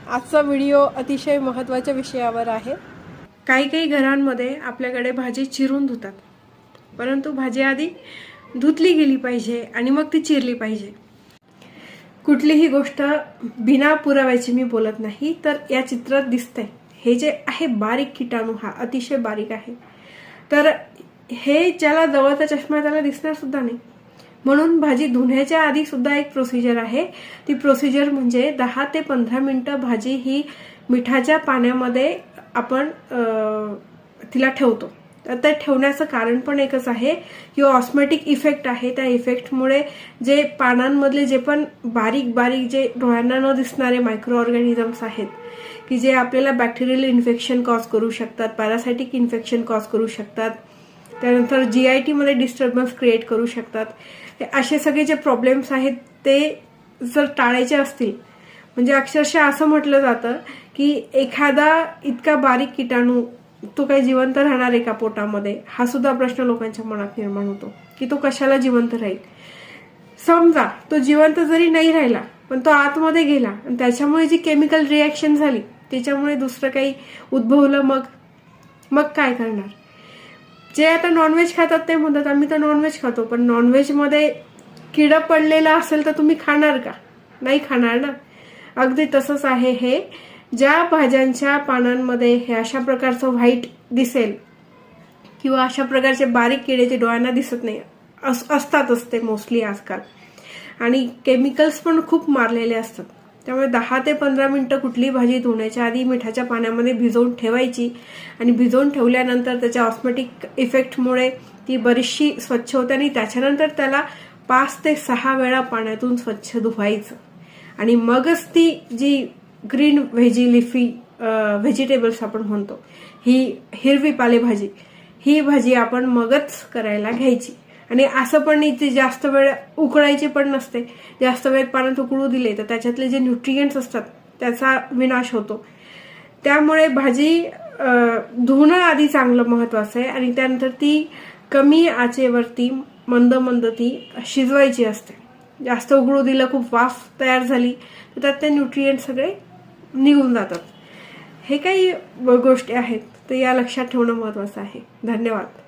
आजचा व्हिडिओ अतिशय महत्त्वाच्या विषयावर आहे। काही काही घरांमध्ये आपल्याकडे भाजी चिरून धुतात, परंतु भाजी आधी धुतली गेली पाहिजे आणि मग ती चिरली पाहिजे। कुठलीही गोष्ट बिना पुराव्याची मी बोलत नाही, तर या चित्रात दिसतंय हे जे आहे बारीक कीटाणू हा अतिशय बारीक आहे, तर हे ज्याला जवळचा चष्मा त्याला दिसणार सुद्धा नाही। म्हणून भाजी धुण्याच्या आधी सुद्धा एक प्रोसिजर आहे। ती प्रोसिजर म्हणजे 10 ते 15 मिनिटं भाजी ही मिठाच्या पाण्यामध्ये आपण तिला ठेवतो। तर ते ठेवण्याचं कारण पण एकच आहे की ऑस्मॅटिक इफेक्ट आहे। त्या इफेक्टमुळे जे पानांमधले जे पण बारीक बारीक जे डोळ्यांना न दिसणारे मायक्रो ऑर्गॅनिझम्स आहेत की जे आपल्याला बॅक्टेरियल इन्फेक्शन कॉज करू शकतात, पॅरासायटिक इन्फेक्शन कॉज करू शकतात, त्यानंतर GIT मध्ये डिस्टर्बन्स क्रिएट करू शकतात। असे सगळे जे प्रॉब्लेम्स आहेत ते जर टाळायचे असतील, म्हणजे अक्षरशः असं म्हटलं जातं की एखादा इतका बारीक कीटाणू तो काही जिवंत राहणार आहे का पोटामध्ये, हा सुद्धा प्रश्न लोकांच्या मनात निर्माण होतो की तो कशाला जिवंत राहील। समजा तो जिवंत जरी नाही राहिला पण तो आतमध्ये गेला आणि त्याच्यामुळे जी केमिकल रिएक्शन झाली त्याच्यामुळे दुसरं काही उद्भवलं, मग काय करणार। जे आता नॉनव्हेज खातात ते म्हणतात आम्ही तर नॉनव्हेज खातो, पण नॉनव्हेज मध्ये किडा पडलेला असेल तर तुम्ही खाणार का? नाही खाणार ना। अगदी तसंच आहे हे, ज्या भाज्यांच्या पानांमध्ये हे अशा प्रकारचं व्हाईट दिसेल किंवा अशा प्रकारचे बारीक किडे जे डोळ्यांना दिसत नाही असतातच ते मोस्टली आजकाल, आणि केमिकल्स पण खूप मारलेले असतात। त्यामुळे 10 ते 15 मिनिटं कुठली भाजी धुण्याच्या आधी मिठाच्या पाण्यामध्ये भिजवून ठेवायची, आणि भिजवून ठेवल्यानंतर त्याच्या ऑस्मॅटिक इफेक्टमुळे ती बरीचशी स्वच्छ होते आणि त्याच्यानंतर त्याला 5 ते 6 वेळा पाण्यातून स्वच्छ धुवायचं, आणि मगच ती जी ग्रीन लिफी व्हेजिटेबल्स आपण म्हणतो, ही हिरवी पालेभाजी, ही भाजी आपण मगच करायला घ्यायची। आणि असं पण नाही ती जास्त वेळ उकळायची पण नसते। जास्त वेळ पाण्यात उकळू दिले तर त्याच्यातले जे न्यूट्रिएंट्स असतात त्याचा विनाश होतो। त्यामुळे भाजी धुणं आधी चांगलं महत्वाचं आहे, आणि त्यानंतर ती कमी आचेवरती मंद मंद ती शिजवायची असते। जास्त उकळू दिलं, खूप वाफ तयार झाली तर त्यात ते न्यूट्रिएंट सगळे निघून जातात। हे काही गोष्टी आहेत तर या लक्षात ठेवणं महत्वाचं आहे। धन्यवाद।